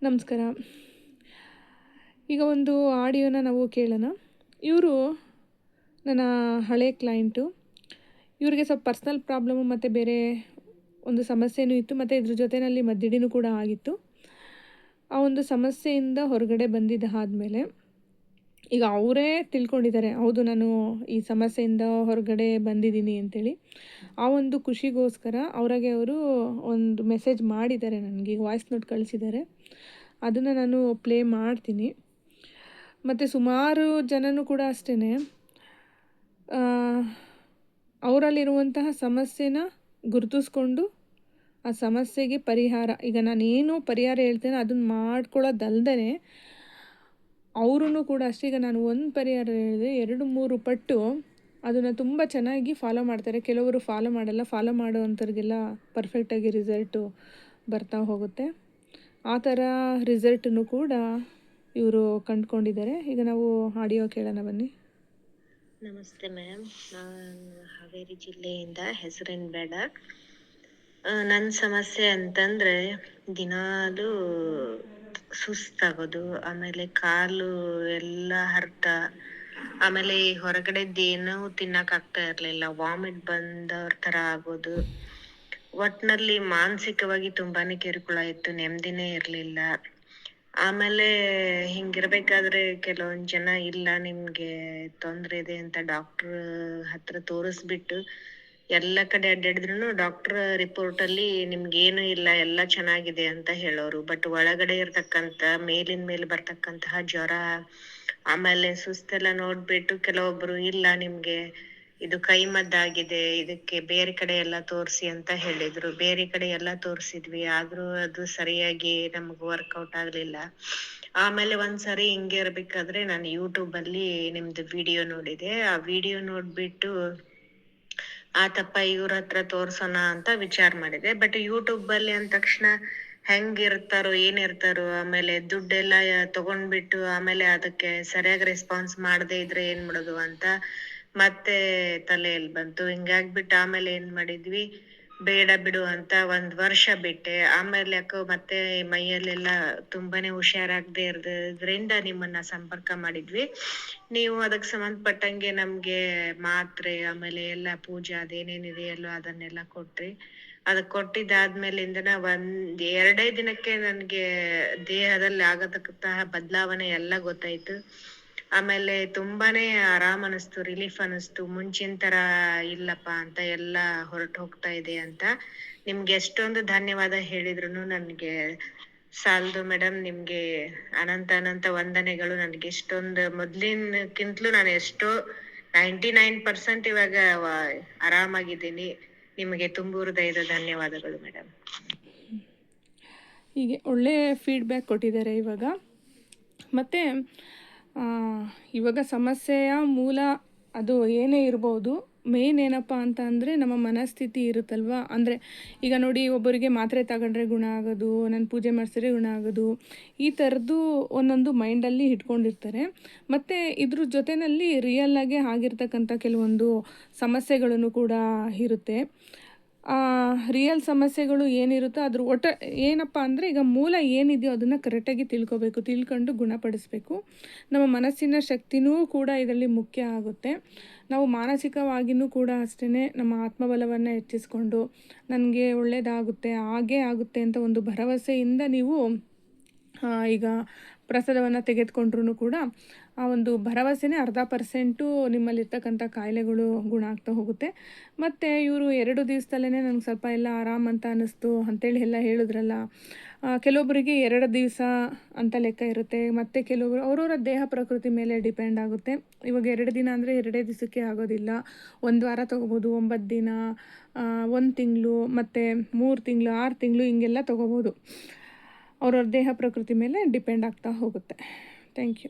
ನಮಸ್ಕಾರ. ಈಗ ಒಂದು ಆಡಿಯೋನ ನಾವು ಕೇಳೋಣ. ಇವರು ನನ್ನ ಹಳೆ ಕ್ಲೈಂಟು. ಇವರಿಗೆ ಸ್ವಲ್ಪ ಪರ್ಸ್ನಲ್ ಪ್ರಾಬ್ಲಮ್ಮು ಮತ್ತು ಬೇರೆ ಒಂದು ಸಮಸ್ಯೆನೂ ಇತ್ತು, ಮತ್ತು ಇದ್ರ ಜೊತೆಯಲ್ಲಿ ಮದ್ದಿಡಿನೂ ಕೂಡ ಆಗಿತ್ತು. ಆ ಒಂದು ಸಮಸ್ಯೆಯಿಂದ ಹೊರಗಡೆ ಬಂದಿದ್ದಾದಮೇಲೆ ಈಗ ಅವರೇ ತಿಳ್ಕೊಂಡಿದ್ದಾರೆ, ಹೌದು ನಾನು ಈ ಸಮಸ್ಯೆಯಿಂದ ಹೊರಗಡೆ ಬಂದಿದ್ದೀನಿ ಅಂತೇಳಿ. ಆ ಒಂದು ಖುಷಿಗೋಸ್ಕರ ಅವರು ಒಂದು ಮೆಸೇಜ್ ಮಾಡಿದ್ದಾರೆ, ನನಗೆ ವಾಯ್ಸ್ ನೋಟ್ ಕಳಿಸಿದ್ದಾರೆ. ಅದನ್ನು ನಾನು ಪ್ಲೇ ಮಾಡ್ತೀನಿ. ಮತ್ತು ಸುಮಾರು ಜನನೂ ಕೂಡ ಅಷ್ಟೇ ಅವರಲ್ಲಿರುವಂತಹ ಸಮಸ್ಯೆನ ಗುರುತಿಸ್ಕೊಂಡು ಆ ಸಮಸ್ಯೆಗೆ ಪರಿಹಾರ, ಈಗ ನಾನೇನು ಪರಿಹಾರ ಹೇಳ್ತೇನೆ ಅದನ್ನು ಮಾಡ್ಕೊಳ್ಳೋದಲ್ದೇ ಅವರೂ ಕೂಡ ಅಷ್ಟೇ. ಈಗ ನಾನು ಒಂದು ಪರಿಹಾರ ಹೇಳಿದೆ 2-3 ಪಟ್ಟು ಅದನ್ನು ತುಂಬ ಚೆನ್ನಾಗಿ ಫಾಲೋ ಮಾಡ್ತಾರೆ. ಕೆಲವರು ಫಾಲೋ ಮಾಡಲ್ಲ. ಫಾಲೋ ಮಾಡೋವಂಥವ್ರಿಗೆಲ್ಲ ಪರ್ಫೆಕ್ಟಾಗಿ ರಿಸಲ್ಟು ಬರ್ತಾ ಹೋಗುತ್ತೆ. ಆ ಥರ ರಿಸಲ್ಟನ್ನು ಕೂಡ ಇವರು ಕಂಡುಕೊಂಡಿದ್ದಾರೆ. ಈಗ ನಾವು ಆಡಿಯೋ ಕೇಳೋಣ ಬನ್ನಿ. ನಮಸ್ತೆ ಮ್ಯಾಮ್, ನಾನು ಹಾವೇರಿ ಜಿಲ್ಲೆಯಿಂದ ಹೆಸರೇನು ಬೇಡ. ನನ್ನ ಸಮಸ್ಯೆ ಅಂತಂದರೆ ದಿನಾಲೂ ಸುಸ್ತಾಗೋದು, ಆಮೇಲೆ ಕಾಲು ಎಲ್ಲ ಹರ್ಟ, ಆಮೇಲೆ ಹೊರಗಡೆದ್ದೇನೂ ತಿನ್ನೋಕ್ಕಾಗ್ತಾ ಇರಲಿಲ್ಲ, ವಾಮಿಟ್ ಬಂದವ್ರ ಥರ ಆಗೋದು. ಒಟ್ಟಿನಲ್ಲಿ ಮಾನಸಿಕವಾಗಿ ತುಂಬಾನೇ ಕಿರುಕುಳ ಇತ್ತು, ನೆಮ್ಮದಿನೇ ಇರಲಿಲ್ಲ. ಆಮೇಲೆ ಹಿಂಗಿರ್ಬೇಕಾದ್ರೆ ಕೆಲವೊಂದು ಜನ ಇಲ್ಲ ನಿಮ್ಗೆ ತೊಂದರೆ ಇದೆ ಅಂತ ಡಾಕ್ಟರ್ ಹತ್ರ ತೋರಿಸ್ಬಿಟ್ಟು ಎಲ್ಲ ಕಡೆ ಅಡ್ಡಾಡಿದ್ರು ಡಾಕ್ಟರ್ ರಿಪೋರ್ಟಲ್ಲಿ ನಿಮ್ಗೇನು ಇಲ್ಲ, ಎಲ್ಲ ಚೆನ್ನಾಗಿದೆ ಅಂತ ಹೇಳೋರು. ಬಟ್ ಒಳಗಡೆ ಇರ್ತಕ್ಕಂಥ ಮೇಲಿನ ಮೇಲೆ ಬರ್ತಕ್ಕಂತಹ ಜ್ವರ ಆಮೇಲೆ ಸುಸ್ತೆಲ್ಲ ನೋಡ್ಬಿಟ್ಟು ಕೆಲವೊಬ್ರು ಇಲ್ಲ ನಿಮ್ಗೆ ಇದು ಕೈಮದ್ದಾಗಿದೆ, ಇದಕ್ಕೆ ಬೇರೆ ಕಡೆ ಎಲ್ಲ ತೋರಿಸಿ ಅಂತ ಹೇಳಿದ್ರು. ಬೇರೆ ಕಡೆ ಎಲ್ಲ ತೋರಿಸಿದ್ವಿ, ಆದ್ರೂ ಅದು ಸರಿಯಾಗಿ ನಮ್ಗೆ ವರ್ಕೌಟ್ ಆಗ್ಲಿಲ್ಲ. ಆಮೇಲೆ ಒಂದ್ಸರಿ ಹಿಂಗೆ ಇರ್ಬೇಕಾದ್ರೆ ನಾನು ಯೂಟ್ಯೂಬ್ ಅಲ್ಲಿ ನಿಮ್ದು ವಿಡಿಯೋ ನೋಡಿದೆ. ಆ ವಿಡಿಯೋ ನೋಡ್ಬಿಟ್ಟು ಆತಪ್ಪ ಇವ್ರ ಹತ್ರ ತೋರ್ಸೋಣ ಅಂತ ವಿಚಾರ ಮಾಡಿದೆ. ಬಟ್ ಯೂಟ್ಯೂಬ್ ಅಲ್ಲಿ ಅಂದ ತಕ್ಷಣ ಹೆಂಗಿರ್ತಾರೋ ಏನಿರ್ತಾರೋ, ಆಮೇಲೆ ದುಡ್ಡೆಲ್ಲ ತಗೊಂಡ್ಬಿಟ್ಟು ಆಮೇಲೆ ಅದಕ್ಕೆ ಸರಿಯಾಗಿ ರೆಸ್ಪಾನ್ಸ್ ಮಾಡದೇ ಇದ್ರೆ ಏನ್ ಮಾಡೋದು ಅಂತ ಮತ್ತೆ ತಲೆಯಲ್ಲಿ ಬಂತು. ಹಿಂಗಾಗ್ಬಿಟ್ಟು ಆಮೇಲೆ ಏನ್ ಮಾಡಿದ್ವಿ, ಬೇಡ ಬಿಡು ಅಂತ 1 ವರ್ಷ ಬಿಟ್ಟೆ. ಆಮೇಲೆ ಯಾಕೋ ಮತ್ತೆ ಮೈಯಲ್ಲೆಲ್ಲ ತುಂಬಾನೇ ಹುಷಾರಾಗದೆ ಇರೋದ್ರಿಂದ ನಿಮ್ಮನ್ನ ಸಂಪರ್ಕ ಮಾಡಿದ್ವಿ. ನೀವು ಅದಕ್ಕೆ ಸಂಬಂಧಪಟ್ಟಂಗೆ ನಮ್ಗೆ ಮಾತ್ರೆ ಆಮೇಲೆ ಎಲ್ಲ ಪೂಜೆ ಅದೇನೇನಿದೆಯಲ್ಲೋ ಅದನ್ನೆಲ್ಲ ಕೊಟ್ರಿ. ಅದಕ್ಕೆ ಕೊಟ್ಟಿದ್ದಾದ್ಮೇಲಿಂದನ 2 ದಿನಕ್ಕೆ ನನ್ಗೆ ದೇಹದಲ್ಲಿ ಆಗತಕ್ಕಂತಹ ಬದಲಾವಣೆ ಎಲ್ಲ ಗೊತ್ತಾಯ್ತು. ಆಮೇಲೆ ತುಂಬಾನೇ ಆರಾಮ್ ಅನಿಸ್ತು, ರಿಲೀಫ್ ಅನಿಸ್ತು. ಮುಂಚಿನ ತರ ಇಲ್ಲಪ್ಪ ಅಂತ ಎಲ್ಲ ಹೊರಟು ಹೋಗ್ತಾ ಇದೆ ಅಂತ. ನಿಮ್ಗೆ ಎಷ್ಟೊಂದು ಧನ್ಯವಾದ ಹೇಳಿದ್ರು ನನ್ಗೆ ಸಾಲದು ಮೇಡಮ್. ನಿಮ್ಗೆ ಅನಂತ ವಂದನೆಗಳು. ನನ್ಗೆ ಇಷ್ಟೊಂದು ಮೊದ್ಲಿನಕ್ಕಿಂತಲೂ ನಾನು ಎಷ್ಟೋ 99% ಇವಾಗ ಆರಾಮಾಗಿದ್ದೀನಿ. ನಿಮಗೆ ತುಂಬು ಹೃದಯದ ಧನ್ಯವಾದಗಳು ಮೇಡಮ್. ಹೀಗೆ ಒಳ್ಳೆ ಫೀಡ್ಬ್ಯಾಕ್ ಕೊಟ್ಟಿದ್ದಾರೆ ಇವಾಗ. ಮತ್ತು ಇವಾಗ ಸಮಸ್ಯೆಯ ಮೂಲ ಅದು ಏನೇ ಇರ್ಬೋದು, ಮೇನ್ ಏನಪ್ಪ ಅಂತ ಅಂದರೆ ನಮ್ಮ ಮನಸ್ಥಿತಿ ಇರುತ್ತಲ್ವ. ಅಂದರೆ ಈಗ ನೋಡಿ, ಒಬ್ಬರಿಗೆ ಮಾತ್ರೆ ತಗೊಂಡ್ರೆ ಗುಣ ಆಗೋದು, ನಾನು ಪೂಜೆ ಮಾಡಿಸಿದ್ರೆ ಗುಣ ಆಗೋದು, ಈ ಥರದ್ದು ಒಂದೊಂದು ಮೈಂಡಲ್ಲಿ ಇಟ್ಕೊಂಡಿರ್ತಾರೆ. ಮತ್ತು ಇದ್ರ ಜೊತೆಯಲ್ಲಿ ರಿಯಲ್ಲಾಗೆ ಆಗಿರ್ತಕ್ಕಂಥ ಕೆಲವೊಂದು ಸಮಸ್ಯೆಗಳನ್ನು ಕೂಡ ಇರುತ್ತೆ. ರಿಯಲ್ ಸಮಸ್ಯೆಗಳು ಏನಿರುತ್ತೋ ಅದ್ರ ಏನಪ್ಪ ಅಂದರೆ, ಈಗ ಮೂಲ ಏನಿದೆಯೋ ಅದನ್ನು ಕರೆಕ್ಟಾಗಿ ತಿಳ್ಕೊಬೇಕು, ತಿಳ್ಕೊಂಡು ಗುಣಪಡಿಸ್ಬೇಕು. ನಮ್ಮ ಮನಸ್ಸಿನ ಶಕ್ತಿನೂ ಕೂಡ ಇದರಲ್ಲಿ ಮುಖ್ಯ ಆಗುತ್ತೆ. ನಾವು ಮಾನಸಿಕವಾಗಿಯೂ ಕೂಡ ಅಷ್ಟೇ ನಮ್ಮ ಆತ್ಮಬಲವನ್ನು ಹೆಚ್ಚಿಸ್ಕೊಂಡು ನನಗೆ ಒಳ್ಳೆಯದಾಗುತ್ತೆ, ಹಾಗೇ ಆಗುತ್ತೆ ಅಂತ ಒಂದು ಭರವಸೆಯಿಂದ ನೀವು ಈಗ ಪ್ರಸಾದವನ್ನು ತೆಗೆದುಕೊಂಡ್ರೂ ಕೂಡ ಆ ಒಂದು ಭರವಸೆನೇ 40% ನಿಮ್ಮಲ್ಲಿರ್ತಕ್ಕಂಥ ಕಾಯಿಲೆಗಳು ಗುಣ ಆಗ್ತಾ ಹೋಗುತ್ತೆ. ಮತ್ತು ಇವರು 2 ದಿವಸದಲ್ಲೇ ನನಗೆ ಸ್ವಲ್ಪ ಎಲ್ಲ ಆರಾಮ್ ಅಂತ ಅನ್ನಿಸ್ತು ಅಂಥೇಳಿ ಎಲ್ಲ ಹೇಳಿದ್ರಲ್ಲ. ಕೆಲವೊಬ್ಬರಿಗೆ 2 ದಿವಸ ಅಂತ ಲೆಕ್ಕ ಇರುತ್ತೆ, ಮತ್ತು ಕೆಲವೊಬ್ಬರು ಅವರವರ ದೇಹ ಪ್ರಕೃತಿ ಮೇಲೆ ಡಿಪೆಂಡ್ ಆಗುತ್ತೆ. ಇವಾಗ 2 ದಿನ ಅಂದರೆ 2 ದಿವಸಕ್ಕೆ ಆಗೋದಿಲ್ಲ. 1 ವಾರ ತೊಗೋಬೋದು, 9 ದಿನ, 1 ತಿಂಗಳು, ಮತ್ತು 3 ತಿಂಗಳು, 6 ತಿಂಗಳು ಹಿಂಗೆಲ್ಲ ತೊಗೋಬೋದು. ಅವ್ರವ್ರ ದೇಹ ಪ್ರಕೃತಿ ಮೇಲೆ ಡಿಪೆಂಡ್ ಆಗ್ತಾ ಹೋಗುತ್ತೆ. Thank you.